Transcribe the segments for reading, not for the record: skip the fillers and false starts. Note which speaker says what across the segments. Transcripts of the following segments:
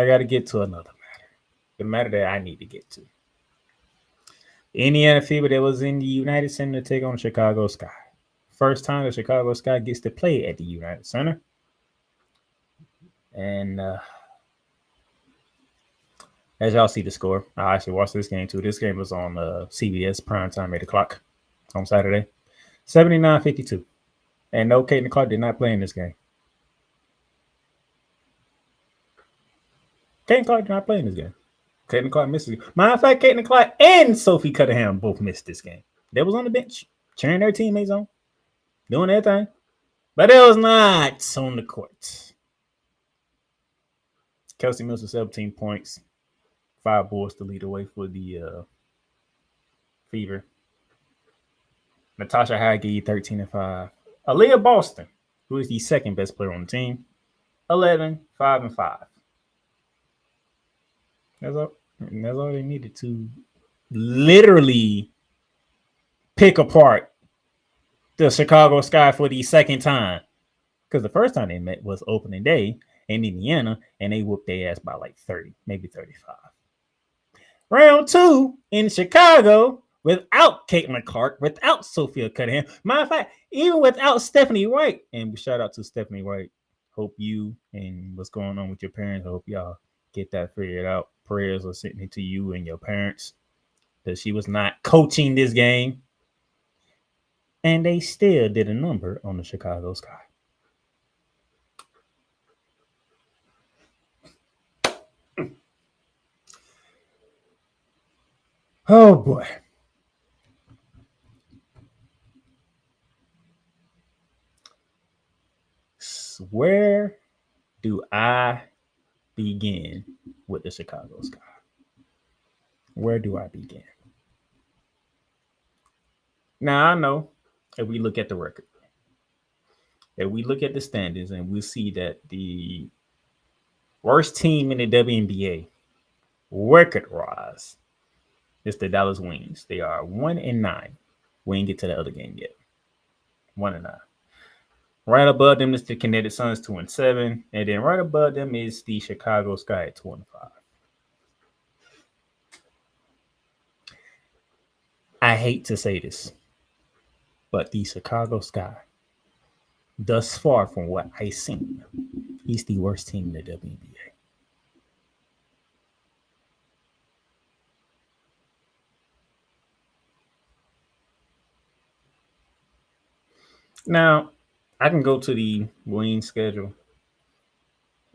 Speaker 1: I got to get to another matter. The matter that I need to get to. Indiana Fever that was in the United Center to take on the Chicago Sky. First time the Chicago Sky gets to play at the United Center. And as y'all see the score, I actually watched this game too. This game was on CBS primetime 8 o'clock on Saturday. 79-52. And no, Caitlin Clark did not play in this game. Caitlin Clark did not play in this game. Caitlin Clark missed it. Matter of fact, Caitlin Clark and Sophie Cunningham both missed this game. They was on the bench, cheering their teammates on, doing their thing. But it was not on the court. Kelsey Mills with 17 points, 5 boards to lead the way for the Fever. Natasha Hagee, 13 and 5. Aaliyah Boston, who is the second best player on the team, 11, 5 and 5. That's all they needed to literally pick apart the Chicago Sky for the second time. Because the first time they met was opening day in Indiana, and they whooped their ass by like 30, maybe 35. Round 2 in Chicago without Caitlin Clark, without Sophia Cunningham. Matter of fact, even without Stephanie White. And shout out to Stephanie White. Hope you and what's going on with your parents. I hope y'all get that figured out. Prayers are sitting to you and your parents that she was not coaching this game. And they still did a number on the Chicago Sky. Oh boy. Where do I begin with the Chicago Sky? Where do I begin? Now, I know if we look at the record, if we look at the standings, and we see that the worst team in the WNBA, record-wise, is the Dallas Wings. They are 1-9. We ain't get to the other game yet. 1-9. Right above them is the Kinetic Suns 2-7, and then right above them is the Chicago Sky at 2-5. I hate to say this, but the Chicago Sky, thus far from what I've seen, he's the worst team in the WNBA. Now, I can go to the Wings schedule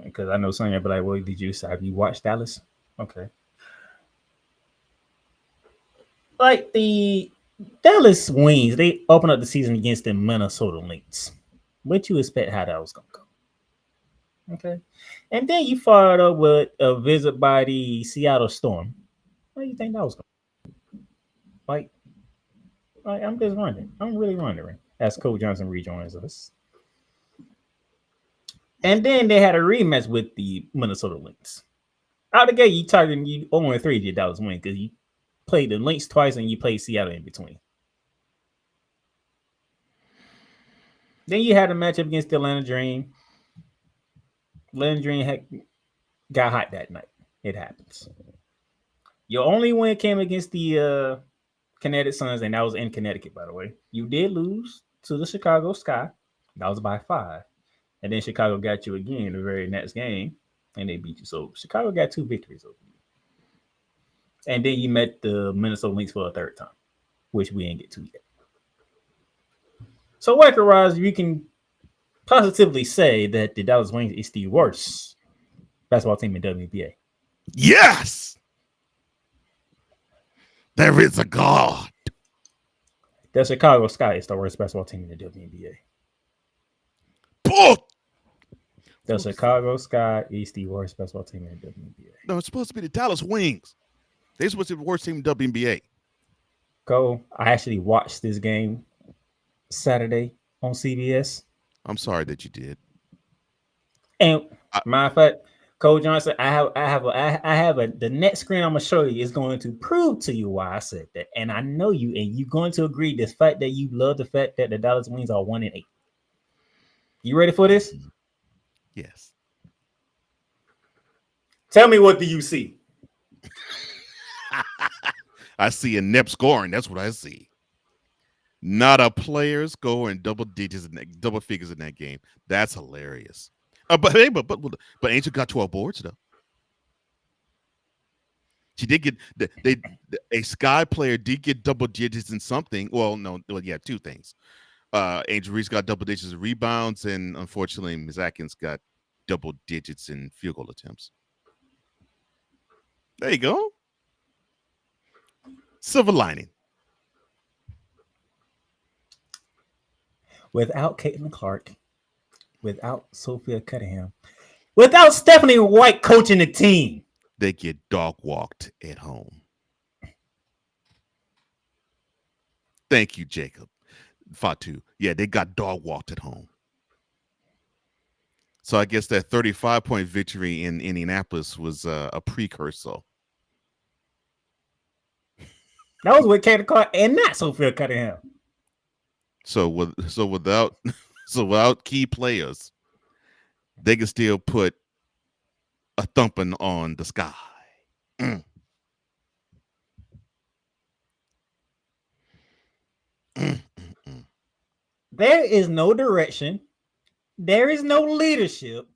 Speaker 1: because I know some of you be like, well, did you have you watched Dallas? Okay. Like the Dallas Wings, they open up the season against the Minnesota Lynx. What you expect how that was going to go? Okay. And then you followed up with a visit by the Seattle Storm. What do you think that was going to like, I'm just wondering. I'm really wondering as Coach Johnson rejoins us. And then they had a rematch with the Minnesota Lynx. Out the gate, you targeting you 0-3 did Dallas win because you played the Lynx twice and you played Seattle in between. Then you had a matchup against the Atlanta Dream. Atlanta Dream got hot that night. It happens. Your only win came against the Connecticut Suns, and that was in Connecticut, by the way. You did lose to the Chicago Sky. That was by 5. And then Chicago got you again the very next game, and they beat you. So Chicago got 2 victories over you. And then you met the Minnesota Lynx for a third time, which we ain't get to yet. So record-wise, you can positively say that the Dallas Wings is the worst basketball team in WNBA.
Speaker 2: Yes! There is a God.
Speaker 1: The Chicago Sky is the worst basketball team in the WNBA.
Speaker 2: Bull!
Speaker 1: The Chicago Sky is the worst basketball team in the WNBA.
Speaker 2: No, it's supposed to be the Dallas Wings. They're supposed to be the worst team in the WNBA.
Speaker 1: I actually watched this game Saturday on CBS.
Speaker 2: I'm sorry that you did.
Speaker 1: And matter of fact, Coach Johnson, the next screen I'm gonna show you is going to prove to you why I said that. And I know you, and you're going to agree the fact that you love the fact that the Dallas Wings are 1-8. You ready for this?
Speaker 2: Yes.
Speaker 1: Tell me, what do you see?
Speaker 2: I see a Nip scoring. That's what I see. Not a player scoring double digits and double figures in that game. That's hilarious. But Angel got 12 boards though. She did get a Sky player did get double digits in something. Well, no, well, yeah, two things. Angel Reese got double digits in rebounds, and unfortunately, Ms. Atkins got double digits in field goal attempts. There you go. Silver lining.
Speaker 1: Without Caitlin Clark, without Sophia Cunningham, without Stephanie White coaching the team,
Speaker 2: they get dog walked at home. Thank you, Jacob. Fatu. Yeah, they got dog walked at home. So I guess that 35-point victory in Indianapolis was a precursor.
Speaker 1: That was with Caitlin Clark and not Sophia Cunningham.
Speaker 2: So without key players, they can still put a thumping on the Sky.
Speaker 1: There is no direction. There is no leadership.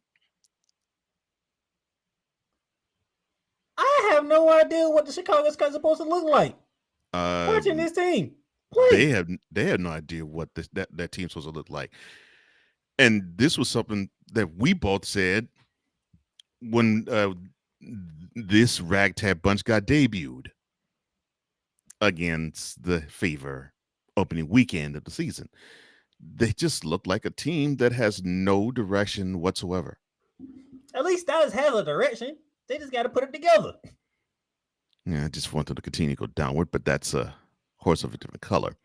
Speaker 1: I have no idea what the Chicago Sky is supposed to look like. Watching this team play.
Speaker 2: They have no idea what that team's supposed to look like. And this was something that we both said when this ragtag bunch got debuted against the Fever opening weekend of the season. They just look like a team that has no direction whatsoever.
Speaker 1: At least Dallas has a direction. They just got to put it together.
Speaker 2: Yeah, I just want them to continue to go downward, but that's a horse of a different color.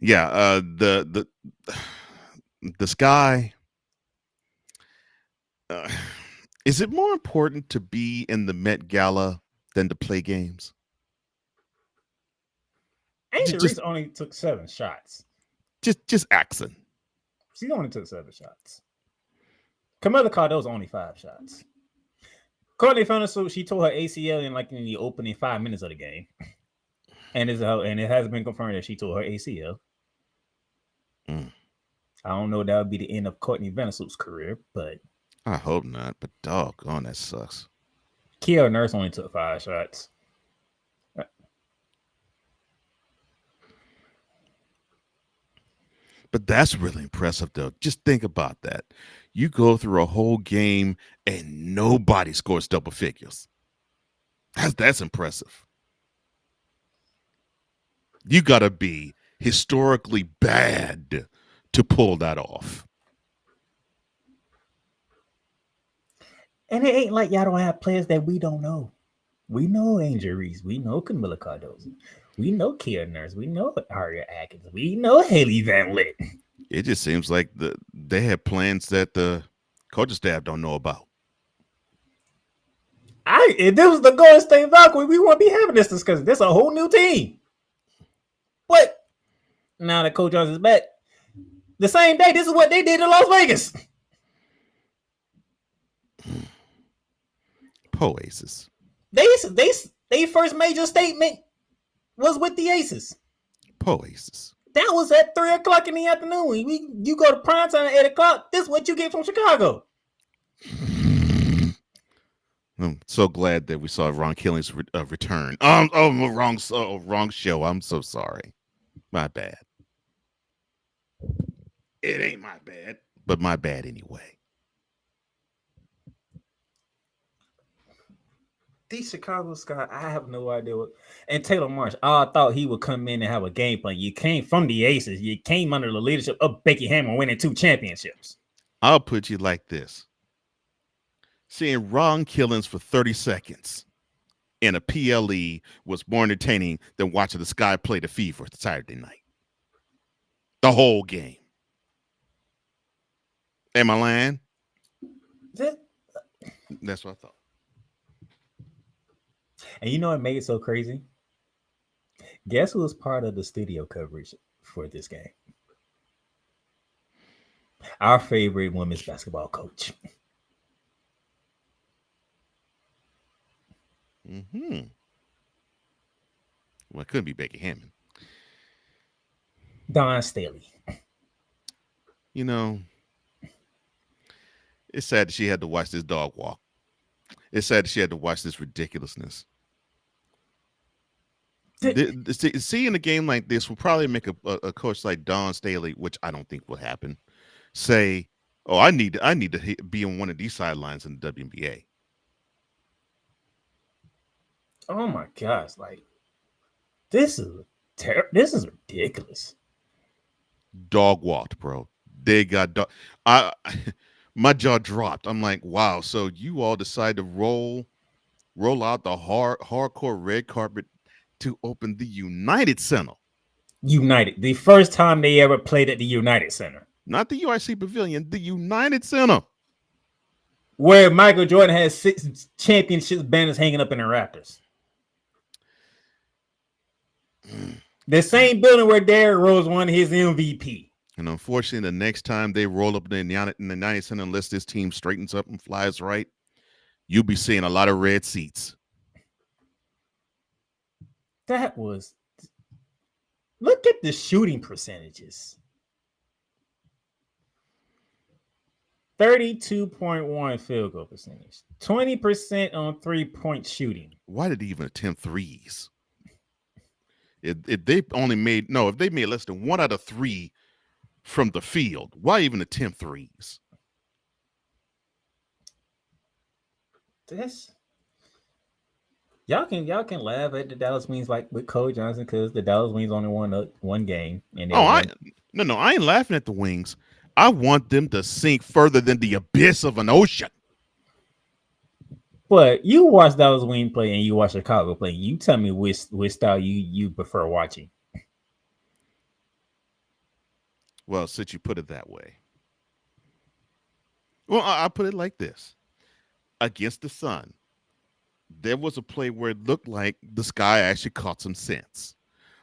Speaker 2: Yeah, the Sky. Is it more important to be in the Met Gala than to play games?
Speaker 1: Angel Reese only took 7 shots.
Speaker 2: Just accent.
Speaker 1: She only took 7 shots. Camilla Cardo's only 5 shots. Courtney Fantasy, she tore her ACL in the opening 5 minutes of the game, and it has been confirmed that she tore her ACL. I don't know if that would be the end of Courtney Vandersoop's career, but
Speaker 2: I hope not. But doggone, that sucks.
Speaker 1: Kiara Nurse only took 5 shots.
Speaker 2: But that's really impressive, though. Just think about that. You go through a whole game and nobody scores double figures. That's impressive. You got to be historically bad to pull that off.
Speaker 1: And it ain't like y'all don't have players that we don't know. We know Angel Reese. We know Camilla Cardozo. We know Kiara Nurse. We know Aria Atkins. We know Haley Van Lith.
Speaker 2: It just seems like they have plans that the coaching staff don't know about.
Speaker 1: If this was the Golden State Valkyrie, we won't be having this discussion. This is a whole new team. But now that Coach Jones is back, the same day, this is what they did in Las Vegas.
Speaker 2: Po Aces.
Speaker 1: They first major statement was with the Aces.
Speaker 2: Po Aces.
Speaker 1: That was at 3:00 in the afternoon. You go to primetime at 8:00. This is what you get from Chicago.
Speaker 2: I'm so glad that we saw Ron Killing's return. Wrong show. I'm so sorry. My bad. It ain't my bad, but my bad anyway.
Speaker 1: The Chicago Sky, I have no idea what. And Taylor Marsh, I thought he would come in and have a game plan. You came from the Aces. You came under the leadership of Becky Hammond, winning 2 championships.
Speaker 2: I'll put you like this. Seeing Ron Killings for 30 seconds in a PLE was more entertaining than watching the Sky play the Fever Saturday night. The whole game. Am I lying? That's what I thought.
Speaker 1: And you know what made it so crazy? Guess who was part of the studio coverage for this game? Our favorite women's basketball coach.
Speaker 2: Mm-hmm. Well, it couldn't be Becky Hammond.
Speaker 1: Don Staley.
Speaker 2: You know, it's sad that she had to watch this dog walk. It's sad that she had to watch this ridiculousness. Seeing a game like this will probably make a coach like Don Staley, which I don't think will happen, say, "Oh, I need to be on one of these sidelines in the WNBA."
Speaker 1: Oh my gosh! Like this is this is ridiculous.
Speaker 2: Dog walked, bro. They got dog. I my jaw dropped. I'm like, wow. So you all decide to roll out the hardcore red carpet to open the United Center,
Speaker 1: United, the first time they ever played at the United Center,
Speaker 2: not the UIC Pavilion, the United Center.
Speaker 1: where Michael Jordan has 6 championship banners hanging up in the Raptors. The same building where Derrick Rose won his MVP.
Speaker 2: And unfortunately, the next time they roll up in the United Center, unless this team straightens up and flies right, you'll be seeing a lot of red seats.
Speaker 1: That was. Look at the shooting percentages. 32.1 field goal percentage. 20% on 3-point shooting.
Speaker 2: Why did they even attempt threes? If they only made if they made less than 1 out of 3 from the field, why even attempt threes?
Speaker 1: This y'all can laugh at the Dallas Wings like with Cole Johnson because the Dallas Wings only won one game. And
Speaker 2: I ain't laughing at the Wings. I want them to sink further than the abyss of an ocean.
Speaker 1: But you watch Dallas Wings play and you watch Chicago play. You tell me which style you prefer watching.
Speaker 2: Well, since you put it that way. Well, I'll put it like this. Against the Sun, there was a play where it looked like the Sky actually caught some sense.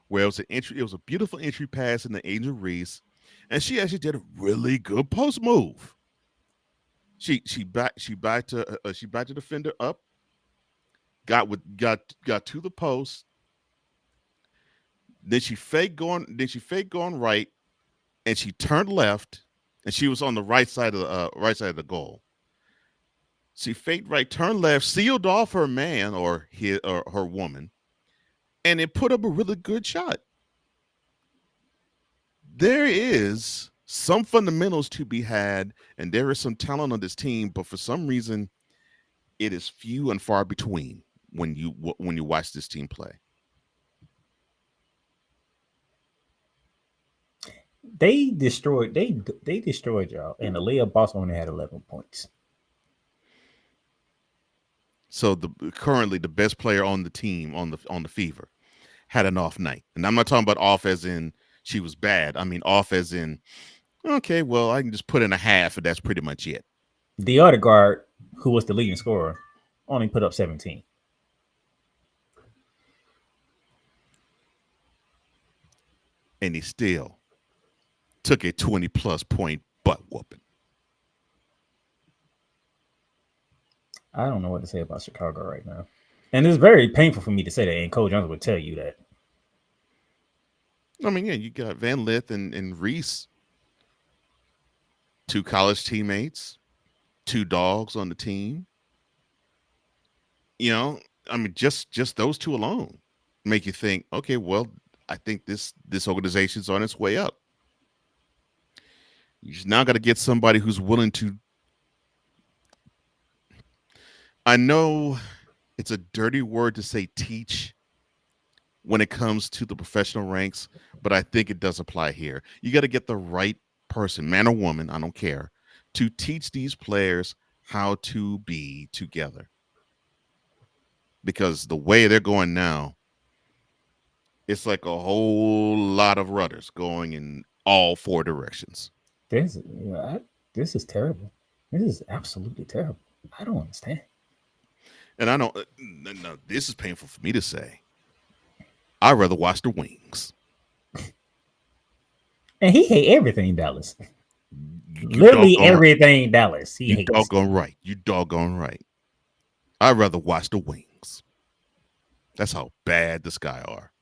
Speaker 2: Where it was a beautiful entry pass in the Angel Reese, and she actually did a really good post move. She backed the defender up, got to the post. Then she faked going right, and she turned left, and she was on the right side of the goal. She faked right, turned left, sealed off her man or her woman, and it put up a really good shot. There is some fundamentals to be had, and there is some talent on this team, but for some reason, it is few and far between when you watch this team play.
Speaker 1: They destroyed y'all, and Aaliyah Boss only had 11 points.
Speaker 2: So currently the best player on the team on the Fever had an off night, and I'm not talking about off as in she was bad. I mean off as in, okay, well I can just put in a half, and that's pretty much it.
Speaker 1: The other guard, who was the leading scorer, only put up 17.
Speaker 2: And he still took a 20+ point butt whooping.
Speaker 1: I don't know what to say about Chicago right now. And it's very painful for me to say that, and Cole Johnson would tell you that.
Speaker 2: I mean, yeah, you got Van Lith and Reese, 2 college teammates, 2 dogs on the team. You know, I mean, just those 2 alone make you think, okay, well, I think this organization's on its way up. You just now got to get somebody who's willing to. I know it's a dirty word to say teach when it comes to the professional ranks, but I think it does apply here. You got to get the right person, man or woman, I don't care, to teach these players how to be together. Because the way they're going now, it's like a whole lot of rudders going in all 4 directions.
Speaker 1: This is terrible. This is absolutely terrible. I don't understand.
Speaker 2: And I don't. No, this is painful for me to say. I'd rather watch the Wings.
Speaker 1: And he hate everything Dallas. Literally everything Dallas.
Speaker 2: You doggone right. You doggone right. I'd rather watch the Wings. That's how bad the Sky are.